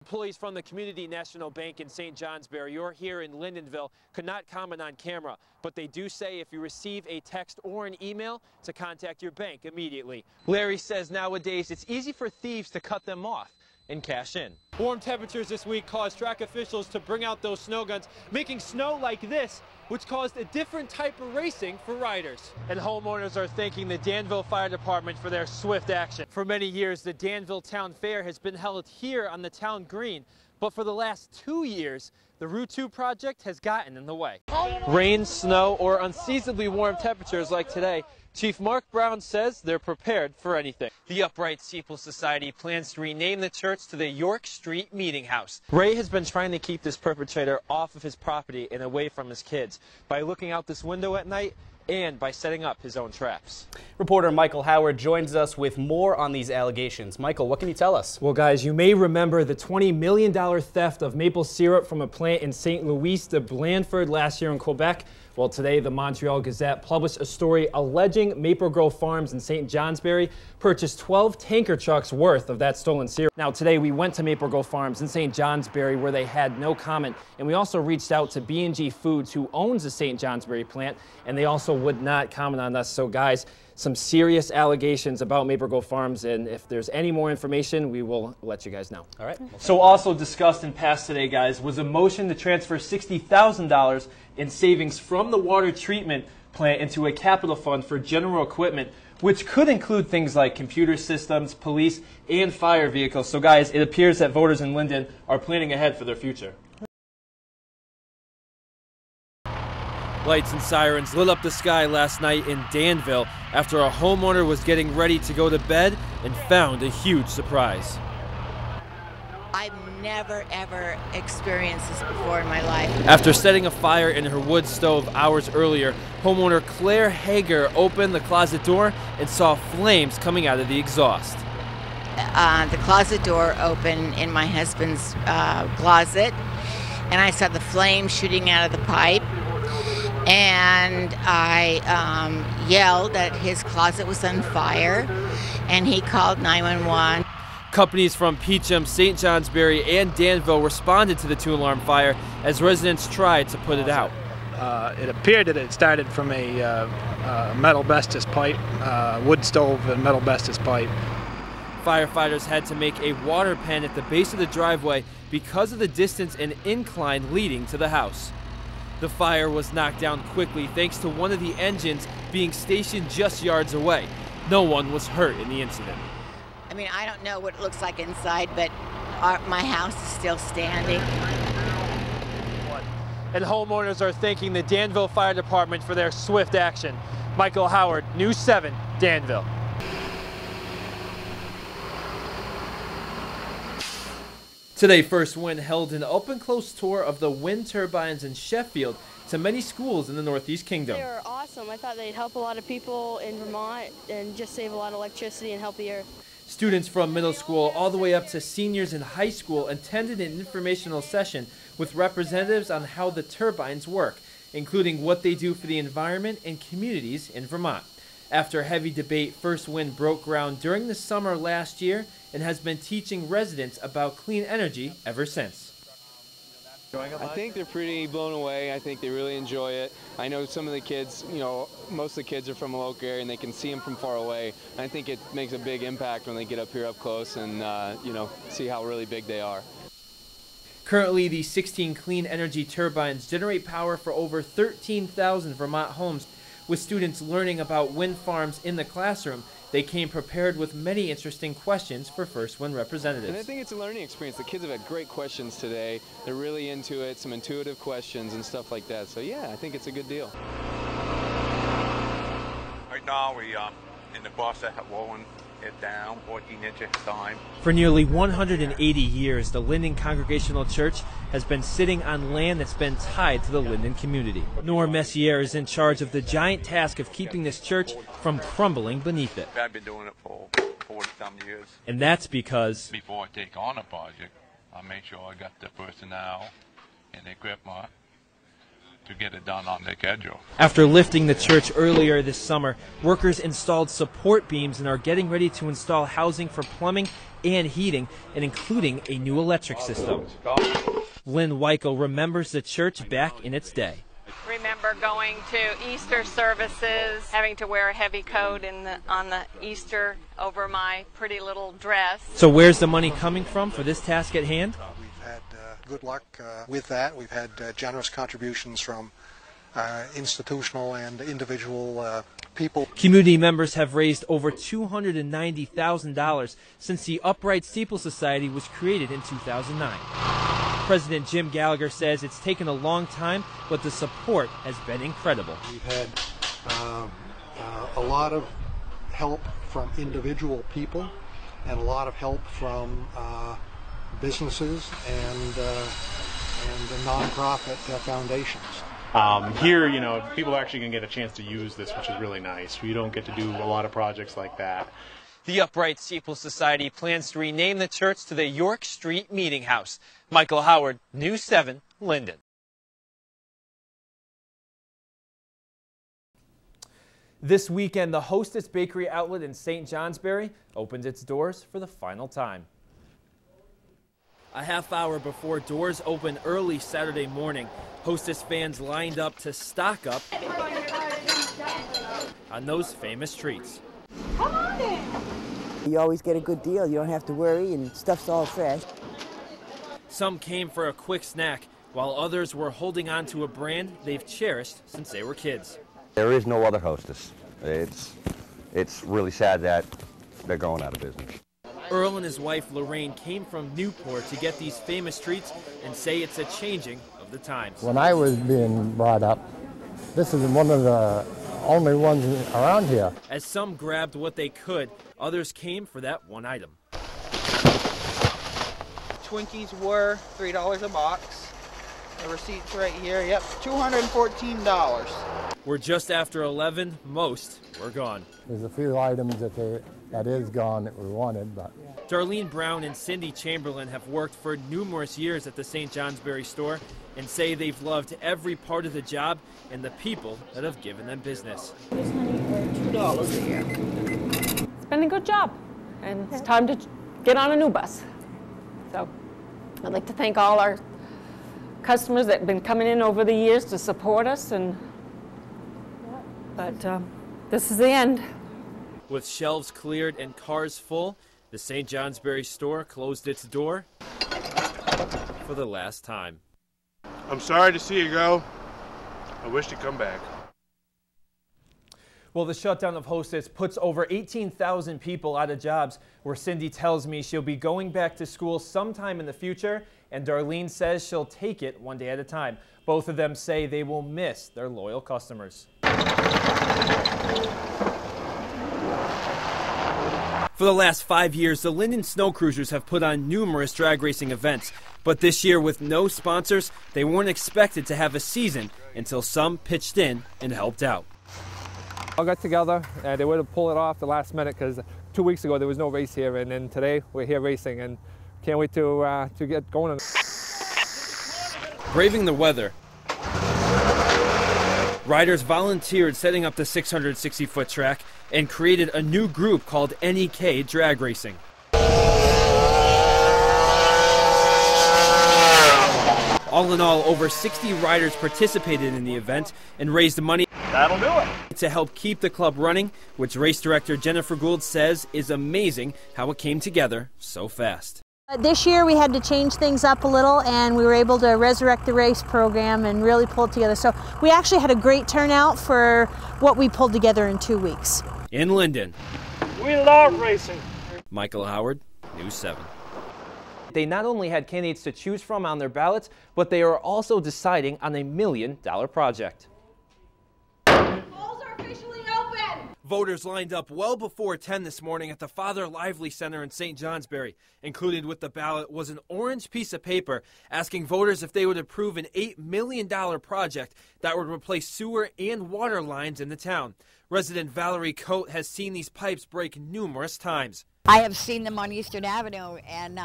Employees from the Community National Bank in St. Johnsbury or here in Lyndonville could not comment on camera, but they do say if you receive a text or an email to contact your bank immediately. Larry says nowadays it's easy for thieves to cut them off and cash in. Warm temperatures this week caused track officials to bring out those snow guns, making snow like this, which caused a different type of racing for riders. And homeowners are thanking the Danville Fire Department for their swift action. For many years, the Danville Town Fair has been held here on the town green, but for the last 2 years, the Route 2 project has gotten in the way. Rain, snow, or unseasonably warm temperatures like today, Chief Mark Brown says they're prepared for anything. The Upright Steeple Society plans to rename the church to the York Street Meeting House. Ray has been trying to keep this perpetrator off of his property and away from his kids by looking out this window at night and by setting up his own traps. Reporter Michael Howard joins us with more on these allegations. Michael, what can you tell us? Well, guys, you may remember the $20 million theft of maple syrup from a plant in St. Louis de Blandford last year in Quebec. Well, today the Montreal Gazette published a story alleging Maple Grove Farms in St. Johnsbury purchased 12 tanker trucks worth of that stolen syrup. Now, today we went to Maple Grove Farms in St. Johnsbury where they had no comment, and we also reached out to B&G Foods, who owns the St. Johnsbury plant, and they also would not comment on us. So, guys, some serious allegations about Maple Grove Farms, and if there's any more information, we will let you guys know. All right. So also discussed and passed today, guys, was a motion to transfer $60,000 in savings from the water treatment plant into a capital fund for general equipment, which could include things like computer systems, police, and fire vehicles. So, guys, it appears that voters in Lyndon are planning ahead for their future. Lights and sirens lit up the sky last night in Danville after a homeowner was getting ready to go to bed and found a huge surprise. I've never, ever experienced this before in my life. After setting a fire in her wood stove hours earlier, homeowner Claire Hager opened the closet door and saw flames coming out of the exhaust. The closet door opened in my husband's closet, and I saw the flames shooting out of the pipe. And I yelled that his closet was on fire, and he called 911. Companies from Peacham, St. Johnsbury, and Danville responded to the two-alarm fire as residents tried to put it out. It appeared that it started from a metal asbestos pipe, wood stove and metal asbestos pipe. Firefighters had to make a water pen at the base of the driveway because of the distance and incline leading to the house. The fire was knocked down quickly thanks to one of the engines being stationed just yards away. No one was hurt in the incident. I mean, I don't know what it looks like inside, but my house is still standing. And homeowners are thanking the Danville Fire Department for their swift action. Michael Howard, News 7, Danville. Today, First Wind held an up-and-close tour of the wind turbines in Sheffield to many schools in the Northeast Kingdom. They were awesome. I thought they'd help a lot of people in Vermont and just save a lot of electricity and help the earth. Students from middle school all the way up to seniors in high school attended an informational session with representatives on how the turbines work, including what they do for the environment and communities in Vermont. After heavy debate, First Wind broke ground during the summer last year and has been teaching residents about clean energy ever since. I think they're pretty blown away. I think they really enjoy it. I know some of the kids, most of the kids are from a local area and they can see them from far away. And I think it makes a big impact when they get up here up close and, see how really big they are. Currently, the 16 clean energy turbines generate power for over 13,000 Vermont homes. With students learning about wind farms in the classroom, they came prepared with many interesting questions for First Wind representatives. And I think it's a learning experience. The kids have had great questions today. They're really into it, some intuitive questions and stuff like that. So yeah, I think it's a good deal. Right now we in the process of rolling it down 14 inches at a time. For nearly 180 years, the Lyndon Congregational Church has been sitting on land that's been tied to the Lyndon community. Norm Messier is in charge of the giant task of keeping this church from crumbling beneath it. I've been doing it for 40-some years. And that's because Before I take on a project, I make sure I got the personnel and the equipment to get it done on the schedule. after lifting the church earlier this summer, workers installed support beams and are getting ready to install housing for plumbing and heating, and including a new electric system. Lynn Weichel remembers the church back in its day. Remember going to Easter services, having to wear a heavy coat on the Easter over my pretty little dress. So where's the money coming from for this task at hand? We've had good luck with that. We've had generous contributions from institutional and individual people. Community members have raised over $290,000 since the Upright Steeple Society was created in 2009. President Jim Gallagher says it's taken a long time, but the support has been incredible. We've had a lot of help from individual people and a lot of help from businesses and nonprofit foundations. Here, you know, people are actually going to get a chance to use this, which is really nice. We don't get to do a lot of projects like that. The Upright Steeple Society plans to rename the church to the York Street Meeting House. Michael Howard, News 7, Linden. This weekend, the Hostess Bakery outlet in St. Johnsbury opens its doors for the final time. A half hour before doors open early Saturday morning, Hostess fans lined up to stock up on those famous treats. Come on in. You always get a good deal. You don't have to worry, and stuff's all fresh. Some came for a quick snack, while others were holding on to a brand they've cherished since they were kids. There is no other Hostess. It's really sad that they're going out of business. Earl and his wife Lorraine came from Newport to get these famous treats and say it's a changing of the times. When I was being brought up, this is one of the only ones around here. As some grabbed what they could, others came for that one item. Twinkies were $3 a box. The receipt's right here. Yep, $214. We're just after 11. Most were gone. There's a few items that is gone that we wanted, but. Darlene Brown and Cindy Chamberlain have worked for numerous years at the St. Johnsbury store and say they've loved every part of the job and the people that have given them business. $2 a year. It's been a good job, and it's time to get on a new bus. So I'd like to thank all our customers that have been coming in over the years to support us, but this is the end. With shelves cleared and cars full, the St. Johnsbury store closed its door for the last time. I'm sorry to see you go. I wish to come back. Well, the shutdown of Hostess puts over 18,000 people out of jobs, where Cindy tells me she'll be going back to school sometime in the future, and Darlene says she'll take it one day at a time. Both of them say they will miss their loyal customers. For the last 5 years, the Linden Snow Cruisers have put on numerous drag racing events. But this year, with no sponsors, they weren't expected to have a season until some pitched in and helped out. All got together, and they would have pulled it off the last minute because 2 weeks ago there was no race here, and then today we're here racing, and can't wait to get going. Braving the weather, riders volunteered setting up the 660-foot track and created a new group called NEK Drag Racing. All in all, over 60 riders participated in the event and raised money That'll do it. to help keep the club running, which race director Jennifer Gould says is amazing how it came together so fast. This year we had to change things up a little, and we were able to resurrect the race program and really pull it together. So we actually had a great turnout for what we pulled together in 2 weeks. In Linden, We love racing. Michael Howard, News 7. They not only had candidates to choose from on their ballots, but they are also deciding on a $1 million project. Polls are officially open. Voters lined up well before 10 this morning at the Father Lively Center in St. Johnsbury. Included with the ballot was an orange piece of paper asking voters if they would approve an $8 million project that would replace sewer and water lines in the town. Resident Valerie Coate has seen these pipes break numerous times. I have seen them on Eastern Avenue, and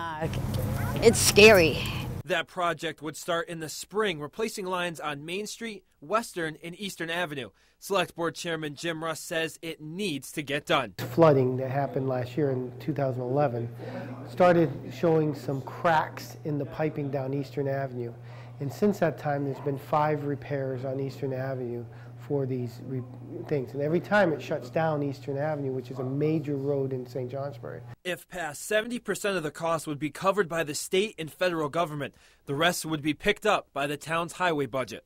it's scary. That project would start in the spring, replacing lines on Main Street, Western and Eastern Avenue. Select Board Chairman Jim Russ says it needs to get done. Flooding that happened last year in 2011 started showing some cracks in the piping down Eastern Avenue. And since that time, there's been 5 repairs on Eastern Avenue for these things. And every time it shuts down Eastern Avenue, which is a major road in St. Johnsbury. If passed, 70% of the cost would be covered by the state and federal government. The rest would be picked up by the town's highway budget.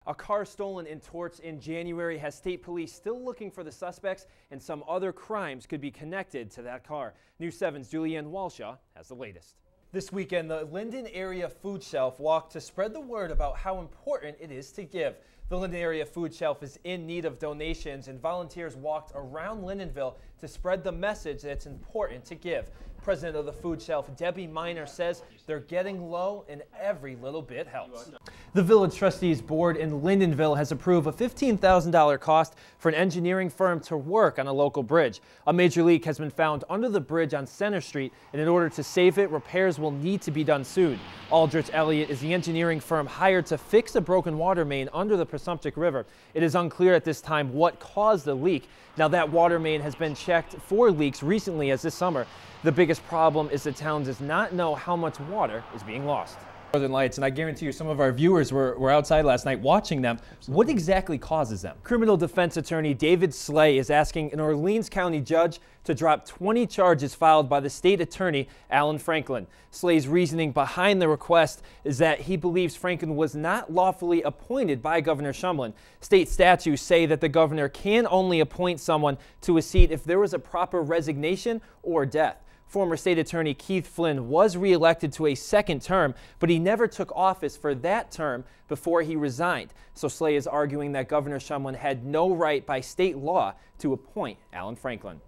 A car stolen in Torts in January has state police still looking for the suspects, and some other crimes could be connected to that car. News 7's Julianne Walshaw has the latest. This weekend, the Linden Area Food Shelf walked to spread the word about how important it is to give. The Linden Area Food Shelf is in need of donations, and volunteers walked around Lindenville to spread the message that it's important to give. President of the Food Shelf, Debbie Miner, says they're getting low and every little bit helps. The Village Trustees Board in Lindenville has approved a $15,000 cost for an engineering firm to work on a local bridge. A major leak has been found under the bridge on Center Street, and in order to save it, repairs will need to be done soon. Aldrich Elliott is the engineering firm hired to fix a broken water main under the Passumpsic River. It is unclear at this time what caused the leak. Now, that water main has been checked for leaks recently as this summer. The biggest problem is the town does not know how much water is being lost. Northern Lights, and I guarantee you some of our viewers were outside last night watching them. What exactly causes them? Criminal defense attorney David Slay is asking an Orleans County judge to drop 20 charges filed by the state attorney, Alan Franklin. Slay's reasoning behind the request is that he believes Franklin was not lawfully appointed by Governor Shumlin. State statutes say that the governor can only appoint someone to a seat if there was a proper resignation or death. Former state attorney Keith Flynn was reelected to a second term, but he never took office for that term before he resigned. So Slay is arguing that Governor Shumlin had no right by state law to appoint Alan Franklin.